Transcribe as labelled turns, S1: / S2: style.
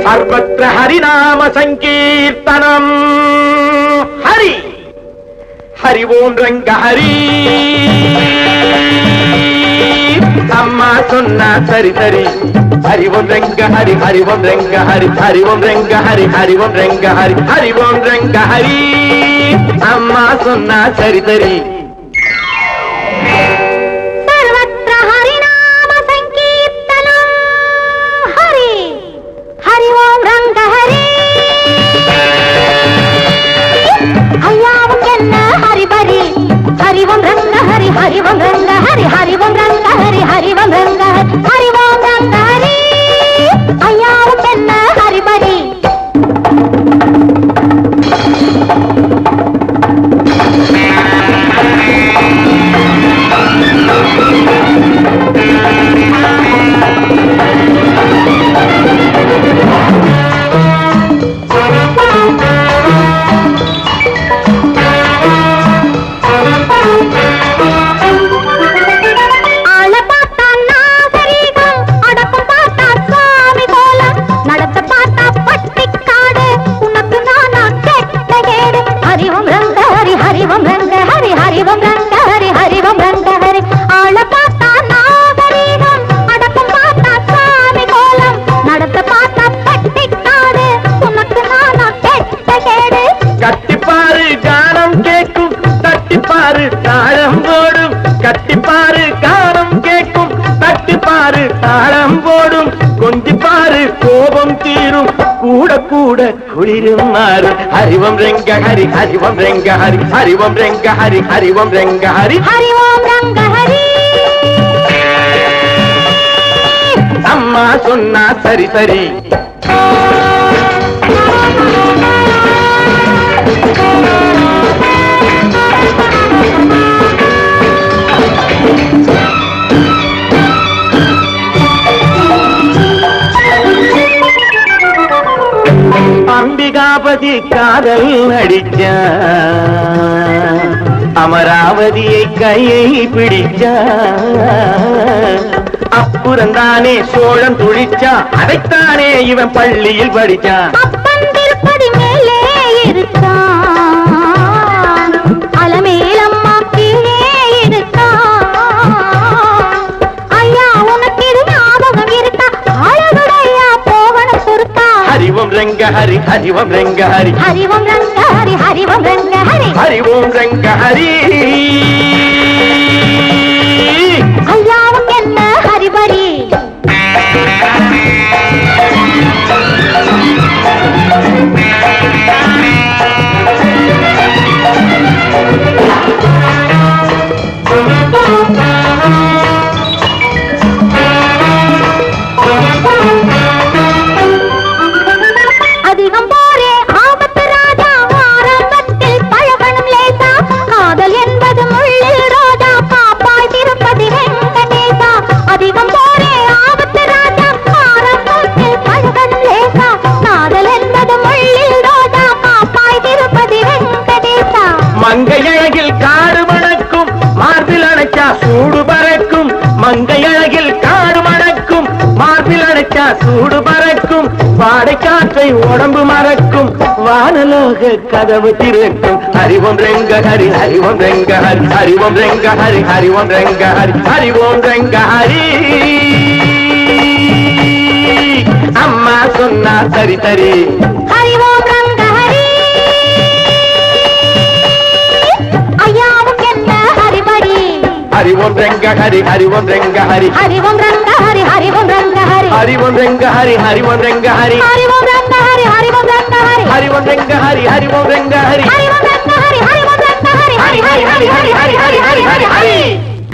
S1: सर्वत्र हरिनाम संकीर्तनम हरि हरि ओम रंग हरि अम्मा सुन्ना सरी सरी हरि ओम रंग हरि हरि ओम रंग हरि हरि ओम रंग हरि हरि ओम रंग हरि हरि ओम रंग हरि अम्मा सुन्ना सरी सरी
S2: हरि ओम रंग हरि हरि ओम रंग हरि हरि ओम रंग हरि ओम रंग हरि अय्याव केन्न हरि बरि
S1: தாளம் போடும் கட்டிப்பாரு காலம் கேட்கும் தட்டிப்பாரு தாளம் போடும் கொஞ்சிப்பாரு கோபம் தீரும் கூட கூட குளிரும் மாறும் ஹரிவம் ரெங்க ஹரி ஹரிவம் ரெங்க ஹரி ஹரிவம் ரெங்க ஹரி ஹரிவம் ரெங்க ஹரி
S2: ஹரி ஓம் ரங்க ஹரி
S1: அம்மா சொன்னா சரி சரி அம்பிகாபதி காதல் அடிச்சா அமராவதியை கையை பிடிச்சா அப்புறந்தானே சோழன் துழிச்சா அதைத்தானே இவன் பள்ளியில் படிச்சான்
S2: திருப்பதி மேலே இருக்கான் அலமேலம்மா கீழே இருக்கான் ஐயா உனக்கு இது ஞாபகம் இருக்கா அழகுடையா போகணும் சுருக்கா
S1: हरि ओम रंग हरि हरि ओम रंग हरि
S2: हरि ओम रंग हरि हरि ओम रंग हरि
S1: हरि ओम रंग हरि
S2: अय्यावुम एन्न हरि बरि அதிகம் போரே ஆபத்து ராஜா ஆரம்பத்தில் பழகணும் லேசா காதல் என்பது முள்ளில் ரோஜா பாப்பாய் திருப்பதி வெங்கடேசா அதிகம் போரே ஆபத்து ராஜா ஆரம்பத்தில் பழகணும் லேசா காதல் என்பது முள்ளில் ரோஜா பாப்பாய் திருப்பதி வெங்கடேசா
S1: மங்கையழகில் காடு மணக்கும் மார்பில் அணைச்சா சூடு பறக்கும் மங்கையழகில் காடு மணக்கும் மார்பில் அணைச்சா சூடு பறக்கும் வாடைக்காற்றை உடம்பு மறக்கும் வானலோக கதவு திறக்கும் ஹரிவம் ரெங்க ஹரி ஹரிவம் ரெங்க ஹரி ஹரிவம் ரெங்க ஹரி ஹரிவம் ரெங்க ஹரி ஹரிவம் ரெங்க ஹரி அம்மா சொன்னா சரி சரி
S2: ஹரி ஓம் ரங்க ஹரி அய்யாவும் என்ன ஹரி பரி
S1: हरि ओम रंग हरि हरि ओम रंग हरि
S2: हरि ओम रंग हरि हरि ओम रंग हरि
S1: हरि ओम रंग हरि हरि ओम रंग हरि
S2: हरि ओम रंग हरि हरि ओम रंग हरि
S1: हरि ओम रंग हरि हरि ओम रंग हरि
S2: हरि ओम रंग हरि हरि ओम रंग हरि
S1: हरि हरि हरि हरि हरि हरि हरि हरि